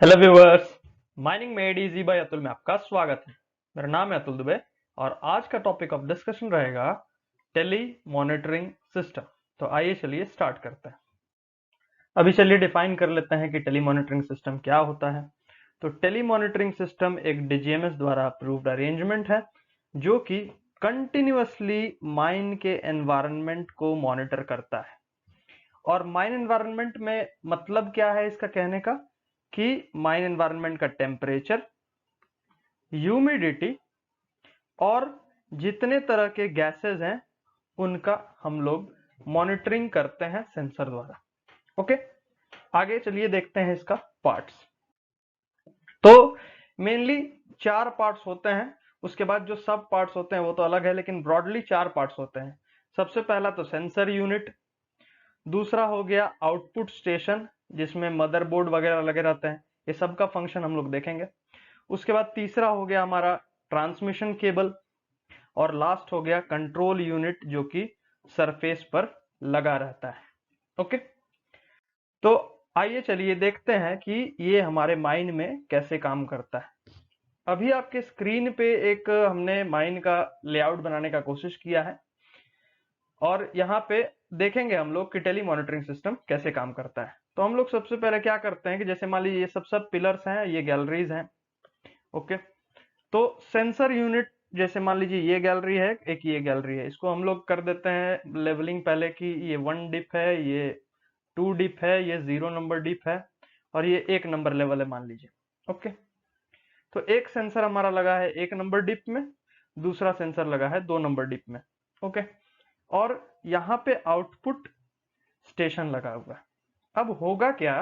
Hello viewers, mining made easy by Atul में आपका स्वागत है। मेरा नाम है अतुल दुबे और आज का टॉपिक ऑफ डिस्कशन रहेगा टेली मॉनिटरिंग सिस्टम। तो आइए चलिए स्टार्ट करते हैं। अभी चलिए डिफाइन कर लेते हैं कि टेली मॉनिटरिंग सिस्टम क्या होता है। तो टेली मॉनिटरिंग सिस्टम एक डीजीएमएस द्वारा अप्रूव्ड अरेंजमेंट है जो कि कंटिन्यूअसली माइन के एनवायरनमेंट को मॉनिटर करता है। और माइन एनवायरनमेंट में मतलब क्या है इसका कहने का कि माइन एनवायरनमेंट का टेम्परेचर, ह्यूमिडिटी और जितने तरह के गैसेस हैं उनका हम लोग मॉनिटरिंग करते हैं सेंसर द्वारा। ओके, आगे चलिए देखते हैं इसका पार्ट्स। तो मेनली चार पार्ट्स होते हैं, उसके बाद जो सब पार्ट्स होते हैं वो तो अलग है, लेकिन ब्रॉडली चार पार्ट्स होते हैं। सबसे पहला तो सेंसर यूनिट, दूसरा हो गया आउटपुट स्टेशन जिसमें मदरबोर्ड वगैरह लगे रहते हैं, ये सब का फंक्शन हम लोग देखेंगे। उसके बाद तीसरा हो गया हमारा ट्रांसमिशन केबल और लास्ट हो गया कंट्रोल यूनिट जो कि सरफेस पर लगा रहता है। ओके, तो आइए चलिए देखते हैं कि ये हमारे माइन में कैसे काम करता है। अभी आपके स्क्रीन पे एक हमने माइन का लेआउट बनाने का कोशिश किया है और यहाँ पे देखेंगे हम लोग कि टेली मॉनिटरिंग सिस्टम कैसे काम करता है। तो हम लोग सबसे पहले क्या करते हैं कि जैसे मान लीजिए ये सब पिलर्स हैं, ये गैलरीज हैं। ओके, तो सेंसर यूनिट जैसे मान लीजिए ये गैलरी है, एक ये गैलरी है, इसको हम लोग कर देते हैं लेवलिंग पहले कि ये 1 डिप है, ये 2 डिप है, ये 0 नंबर डिप है और ये 1 नंबर लेवल है मान लीजिए। ओके, तो एक सेंसर हमारा लगा है 1 नंबर डिप में, दूसरा सेंसर लगा है 2 नंबर डिप में। ओके, और यहाँ पे आउटपुट स्टेशन लगा हुआ है। अब होगा क्या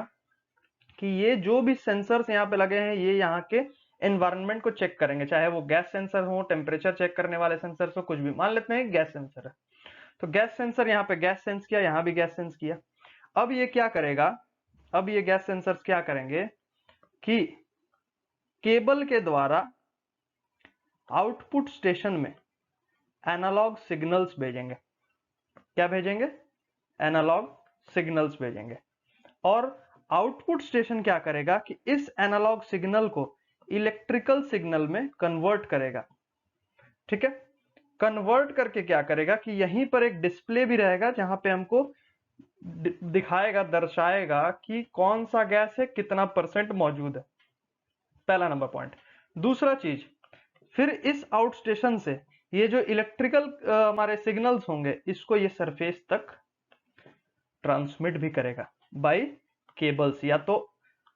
कि ये जो भी सेंसर्स यहाँ पे लगे हैं ये यहाँ के एनवायरनमेंट को चेक करेंगे, चाहे वो गैस सेंसर हो, टेम्परेचर चेक करने वाले सेंसर हो, कुछ भी। मान लेते हैं गैस सेंसर है, तो गैस सेंसर यहाँ पे गैस सेंस किया, यहाँ भी गैस सेंस किया। अब ये क्या करेगा, अब ये गैस सेंसर्स क्या करेंगे कि केबल के द्वारा आउटपुट स्टेशन में एनालॉग सिग्नल्स भेजेंगे। क्या भेजेंगे? एनालॉग सिग्नल्स भेजेंगे। और आउटपुट स्टेशन क्या करेगा कि इस एनालॉग सिग्नल को इलेक्ट्रिकल सिग्नल में कन्वर्ट करेगा। ठीक है, कन्वर्ट करके क्या करेगा कि यहीं पर एक डिस्प्ले भी रहेगा जहां पे हमको दिखाएगा, दर्शाएगा कि कौन सा गैस है, कितना परसेंट मौजूद है। पहला नंबर पॉइंट। दूसरा चीज, फिर इस आउट स्टेशन से ये जो इलेक्ट्रिकल हमारे सिग्नल्स होंगे इसको ये सरफेस तक ट्रांसमिट भी करेगा बाय केबल्स, या तो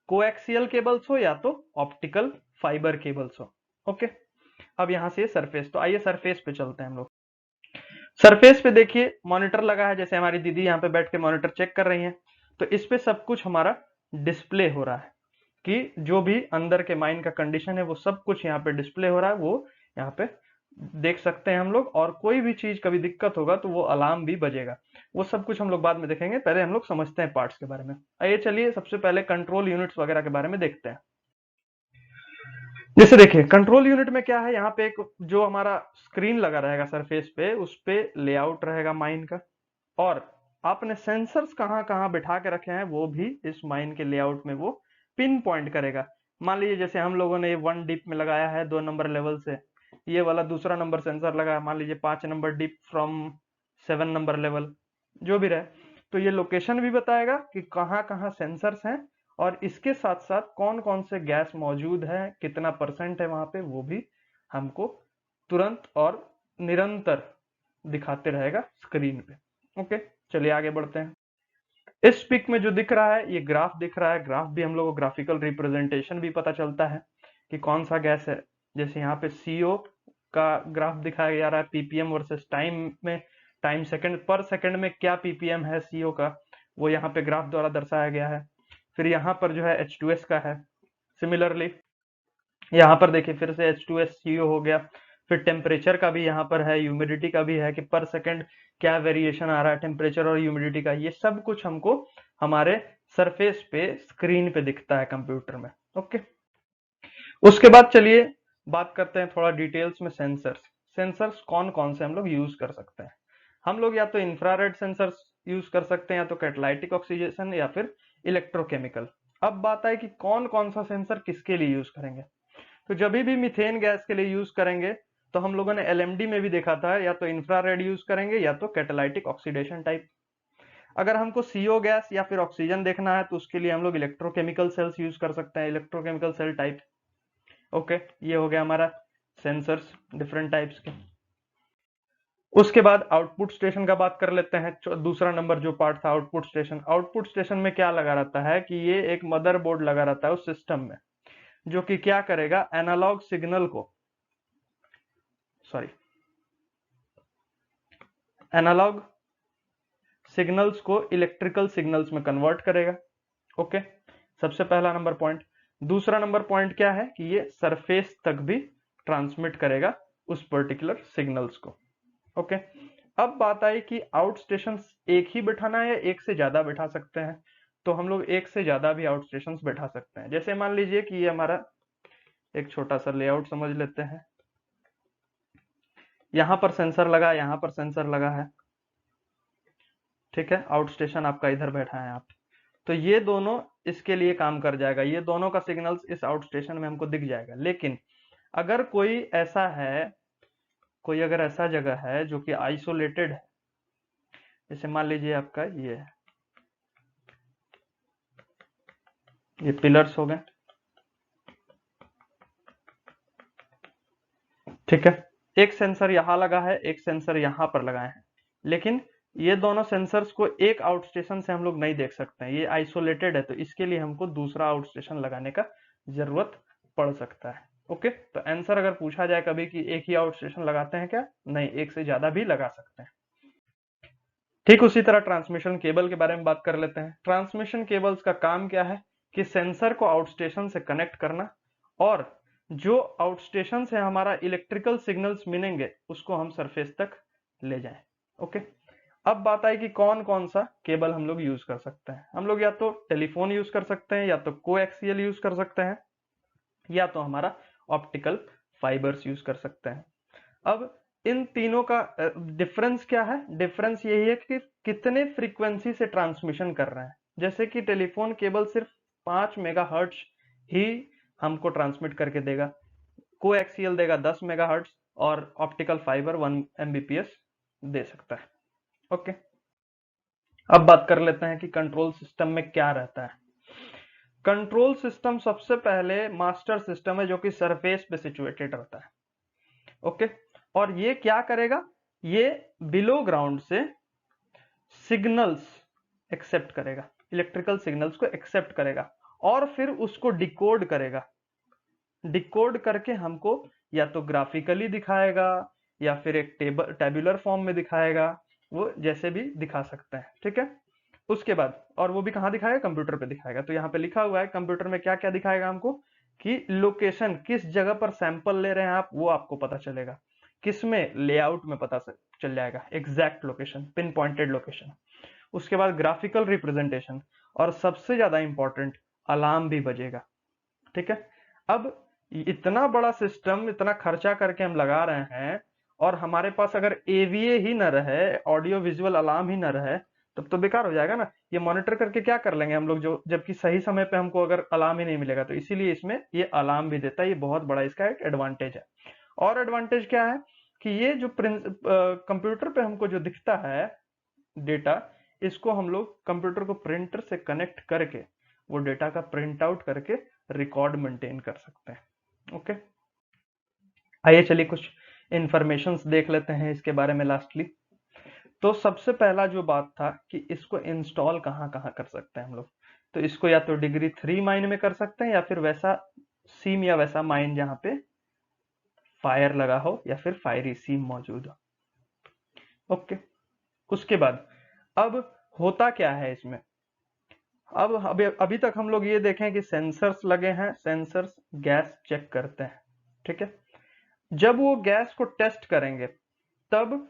कोएक्सियल केबल्स हो या तो ऑप्टिकल फाइबर केबल्स हो। ओके, अब यहां से सरफेस, तो आइए सरफेस पे चलते हैं हम लोग। सरफेस पे देखिए मॉनिटर लगा है, जैसे हमारी दीदी यहाँ पे बैठ के मॉनिटर चेक कर रही हैं। तो इस पे सब कुछ हमारा डिस्प्ले हो रहा है कि जो भी अंदर के माइन का कंडीशन है वो सब कुछ यहाँ पे डिस्प्ले हो रहा है, वो यहाँ पे देख सकते हैं हम लोग। और कोई भी चीज कभी दिक्कत होगा तो वो अलार्म भी बजेगा। वो सब कुछ हम लोग बाद में देखेंगे, पहले हम लोग समझते हैं पार्ट्स के बारे में। आइए चलिए सबसे पहले कंट्रोल यूनिट्स वगैरह के बारे में देखते हैं। जैसे देखिए कंट्रोल यूनिट में क्या है, यहाँ पे एक जो हमारा स्क्रीन लगा रहेगा सरफेस पे, उस पे लेआउट रहेगा माइन का, और आपने सेंसर्स कहाँ कहाँ बिठा के रखे हैं वो भी इस माइन के लेआउट में वो पिन पॉइंट करेगा। मान लीजिए जैसे हम लोगों ने 1 डिप में लगाया है 2 नंबर लेवल से, ये वाला दूसरा नंबर सेंसर लगा है मान लीजिए 5 number dip from 7 number level, जो भी रहे, तो ये लोकेशन भी बताएगा कि कहाँ कहाँ सेंसर्स हैं और इसके साथ साथ कौन कौन से गैस मौजूद है, कितना परसेंट है वहां पे, वो भी हमको तुरंत और निरंतर दिखाते रहेगा स्क्रीन पे। ओके, चलिए आगे बढ़ते हैं। इस पिक में जो दिख रहा है ये ग्राफ दिख रहा है, ग्राफ भी हम लोग को ग्राफिकल रिप्रेजेंटेशन भी पता चलता है कि कौन सा गैस है। जैसे यहाँ पे सीओ का ग्राफ दिखाया जा रहा है, पीपीएम वर्सेस टाइम में, टाइम सेकंड पर सेकंड में क्या पीपीएम है सीओ का, वो यहाँ पे ग्राफ द्वारा दर्शाया गया है। फिर यहाँ पर जो है H2S का है। सिमिलरली यहाँ पर देखिए फिर से H2SCO हो गया। फिर टेम्परेचर का भी यहाँ पर है, ह्यूमिडिटी का भी है कि पर सेकंड क्या वेरिएशन आ रहा है टेम्परेचर और ह्यूमिडिटी का। ये सब कुछ हमको हमारे सरफेस पे स्क्रीन पे दिखता है कंप्यूटर में। ओके, उसके बाद चलिए बात करते हैं थोड़ा डिटेल्स में सेंसर्स। सेंसर्स कौन कौन से हम लोग यूज कर सकते हैं। हम लोग या तो इंफ्रारेड सेंसर्स यूज कर सकते हैं, या तो कैटालाइटिक ऑक्सीडेशन, या फिर इलेक्ट्रोकेमिकल। अब बात है कि कौन कौन सा सेंसर किसके लिए यूज करेंगे। तो जब भी मीथेन गैस के लिए यूज करेंगे तो हम लोगों ने एलएमडी में भी देखा था, या तो इंफ्रारेड यूज करेंगे या तो कैटालाइटिक ऑक्सीडेशन टाइप। अगर हमको सीओ गैस या फिर ऑक्सीजन देखना है तो उसके लिए हम लोग इलेक्ट्रोकेमिकल सेल्स यूज कर सकते हैं, इलेक्ट्रोकेमिकल सेल टाइप। ओके, ये हो गया हमारा सेंसर्स डिफरेंट टाइप्स के। उसके बाद आउटपुट स्टेशन का बात कर लेते हैं। दूसरा नंबर जो पार्ट था आउटपुट स्टेशन। आउटपुट स्टेशन में क्या लगा रहता है कि ये एक मदरबोर्ड लगा रहता है उस सिस्टम में, जो कि क्या करेगा, एनालॉग सिग्नल को, एनालॉग सिग्नल्स को इलेक्ट्रिकल सिग्नल्स में कन्वर्ट करेगा। ओके, सबसे पहला नंबर पॉइंट। दूसरा नंबर पॉइंट क्या है कि ये सरफेस तक भी ट्रांसमिट करेगा उस पर्टिकुलर सिग्नल्स को। ओके, अब बात आई कि आउट स्टेशन एक ही बिठाना है या एक से ज्यादा बिठा सकते हैं। तो हम लोग एक से ज्यादा भी आउट स्टेशन बिठा सकते हैं। जैसे मान लीजिए कि ये हमारा एक छोटा सा लेआउट समझ लेते हैं। यहां पर सेंसर लगा, यहां पर सेंसर लगा है, ठीक है। आउट स्टेशन आपका इधर बैठा है आप, तो ये दोनों इसके लिए काम कर जाएगा, ये दोनों का सिग्नल्स इस आउट स्टेशन में हमको दिख जाएगा। लेकिन अगर कोई ऐसा है, कोई अगर ऐसा जगह है जो कि आइसोलेटेड है, जैसे मान लीजिए आपका ये पिलर्स हो गए, ठीक है। एक सेंसर यहां लगा है, एक सेंसर यहां पर लगाए हैं, लेकिन ये दोनों सेंसर्स को एक आउट स्टेशन से हम लोग नहीं देख सकते हैं, ये आइसोलेटेड है, तो इसके लिए हमको दूसरा आउट स्टेशन लगाने का जरूरत पड़ सकता है। ओके, तो आंसर अगर पूछा जाए कभी कि एक ही आउट स्टेशन लगाते हैं क्या, नहीं, एक से ज्यादा भी लगा सकते हैं। ठीक उसी तरह ट्रांसमिशन केबल के बारे में बात कर लेते हैं। ट्रांसमिशन केबल्स का काम क्या है कि सेंसर को आउट स्टेशन से कनेक्ट करना, और जो आउट स्टेशन से हमारा इलेक्ट्रिकल सिग्नल्स मिलेंगे उसको हम सरफेस तक ले जाएं। ओके, अब बात आई कि कौन कौन सा केबल हम लोग यूज कर सकते हैं। हम लोग या तो टेलीफोन यूज कर सकते हैं, या तो कोएक्सियल यूज कर सकते हैं, या तो हमारा ऑप्टिकल फाइबर्स यूज कर सकते हैं। अब इन तीनों का डिफरेंस क्या है? डिफरेंस यही है कि कितने फ्रीक्वेंसी से ट्रांसमिशन कर रहे हैं। जैसे कि टेलीफोन केबल सिर्फ 5 मेगाहर्ट्ज ही हमको ट्रांसमिट करके देगा, कोएक्सियल देगा 10 मेगाहर्ट्ज, और ऑप्टिकल फाइबर 1 एमबीपीएस दे सकता है। ओके, अब बात कर लेते हैं कि कंट्रोल सिस्टम में क्या रहता है। कंट्रोल सिस्टम सबसे पहले मास्टर सिस्टम है जो कि सरफेस पे सिचुएटेड रहता है। ओके, और ये क्या करेगा, ये बिलो ग्राउंड से सिग्नल्स एक्सेप्ट करेगा, इलेक्ट्रिकल सिग्नल्स को एक्सेप्ट करेगा, और फिर उसको डिकोड करेगा। डिकोड करके हमको या तो ग्राफिकली दिखाएगा या फिर एक टेबुलर फॉर्म में दिखाएगा, वो जैसे भी दिखा सकते हैं, ठीक है। उसके बाद, और वो भी कहाँ दिखाएगा, कंप्यूटर पे दिखाएगा। तो यहाँ पे लिखा हुआ है कंप्यूटर में क्या क्या दिखाएगा हमको, कि लोकेशन, किस जगह पर सैंपल ले रहे हैं आप, वो आपको पता चलेगा। किसमें, लेआउट में पता चल जाएगा, exact location, pin pointed location. उसके बाद ग्राफिकल रिप्रेजेंटेशन, और सबसे ज्यादा इंपॉर्टेंट, अलार्म भी बजेगा, ठीक है। अब इतना बड़ा सिस्टम, इतना खर्चा करके हम लगा रहे हैं, और हमारे पास अगर एवीए ही न रहे, ऑडियो विजुअल अलार्म ही न रहे, तब तो बेकार हो जाएगा ना। ये मॉनिटर करके क्या कर लेंगे हम लोग, जो जबकि सही समय पे हमको अगर अलार्म ही नहीं मिलेगा। तो इसीलिए इसमें ये अलार्म भी देता है, ये बहुत बड़ा इसका एक एडवांटेज है। और एडवांटेज क्या है कि ये जो कंप्यूटर पे हमको जो दिखता है डेटा, इसको हम लोग कंप्यूटर को प्रिंटर से कनेक्ट करके वो डेटा का प्रिंट आउट करके रिकॉर्ड मेंटेन कर सकते हैं। ओके, आइए चलिए कुछ इंफॉर्मेशंस देख लेते हैं इसके बारे में लास्टली। तो सबसे पहला जो बात था कि इसको इंस्टॉल कहाँ कहाँ कर सकते हैं हम लोग। तो इसको या तो डिग्री 3 माइन में कर सकते हैं, या फिर वैसा सीम या वैसा माइन जहाँ पे फायर लगा हो या फिर फायरी सीम मौजूद हो। ओके, उसके बाद अब होता क्या है इसमें। अब अभी तक हम लोग ये देखें कि सेंसर्स लगे हैं, सेंसर्स गैस चेक करते हैं, ठीक है। जब वो गैस को टेस्ट करेंगे तब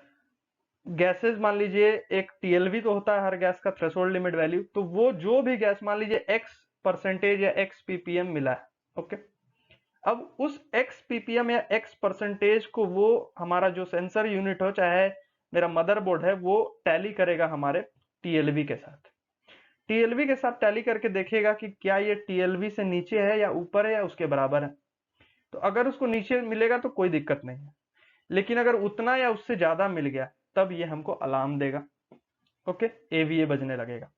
गैसेस, मान लीजिए एक टीएलवी तो होता है हर गैस का, थ्रेशोल्ड लिमिट वैल्यू, तो वो जो भी गैस मान लीजिए x% या x ppm मिला है, ओके। अब उस x ppm या x% को वो हमारा जो सेंसर यूनिट हो, चाहे मेरा मदरबोर्ड है, वो टैली करेगा हमारे टीएलवी के साथ। टीएलवी के साथ टैली करके देखेगा कि क्या ये टीएलवी से नीचे है या ऊपर है या उसके बराबर है। तो अगर उसको नीचे मिलेगा तो कोई दिक्कत नहीं है, लेकिन अगर उतना या उससे ज्यादा मिल गया तब ये हमको अलार्म देगा। ओके, एवीए बजने लगेगा।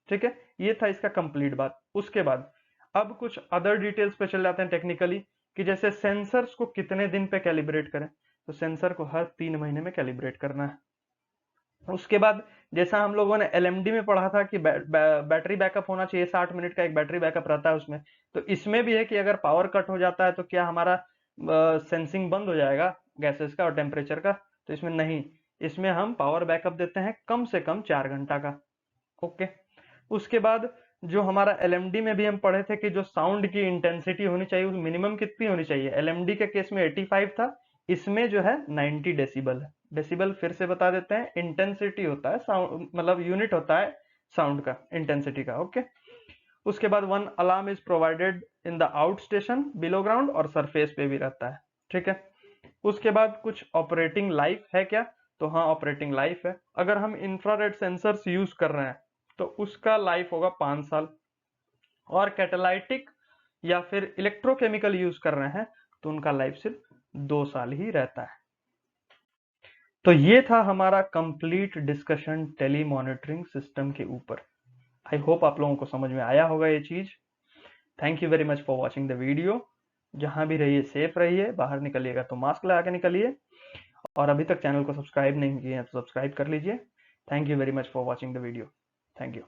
ठीक है, ये था इसका कंप्लीट बात। उसके बाद अब कुछ अदर डिटेल्स पे चल जाते हैं टेक्निकली, कि जैसे सेंसर्स को कितने दिन पे कैलिब्रेट करें। तो सेंसर को हर 3 महीने में कैलिब्रेट करना है। उसके बाद जैसा हम लोगों ने एलएमडी में पढ़ा था कि बैटरी बैकअप होना चाहिए, 60 मिनट का एक बैटरी बैकअप रहता है उसमें। तो इसमें भी है कि अगर पावर कट हो जाता है तो क्या हमारा सेंसिंग बंद हो जाएगा गैसेस का और टेम्परेचर का। तो इसमें नहीं, इसमें हम पावर बैकअप देते हैं कम से कम 4 घंटा का। ओके, उसके बाद जो हमारा एलएमडी में भी हम पढ़े थे कि जो साउंड की इंटेंसिटी होनी चाहिए वो मिनिमम कितनी होनी चाहिए। एलएमडी के केस में 85 था, इसमें जो है 90 डेसिबल है। डेसिबल फिर से बता देते हैं, इंटेंसिटी होता है साउंड, मतलब यूनिट होता है साउंड का, इंटेंसिटी का। ओके, उसके बाद 1 alarm is provided in the out station, below ground और सरफेस पे भी रहता है। ठीक है, उसके बाद कुछ ऑपरेटिंग लाइफ है क्या। तो हाँ, ऑपरेटिंग लाइफ है। अगर हम इंफ्रारेड सेंसर्स यूज कर रहे हैं तो उसका लाइफ होगा 5 साल, और कैटालाइटिक या फिर इलेक्ट्रोकेमिकल यूज कर रहे हैं तो उनका लाइफ सिर्फ 2 साल ही रहता है। तो ये था हमारा complete discussion telemonitoring system के ऊपर। आई होप आप लोगों को समझ में आया होगा ये चीज। Thank you very much for watching the video. जहां भी रहिए सेफ रहिए, बाहर निकलिएगा तो मास्क लगा के निकलिए, और अभी तक चैनल को सब्सक्राइब नहीं किए हैं तो सब्सक्राइब कर लीजिए। Thank you very much for watching the video. Thank you.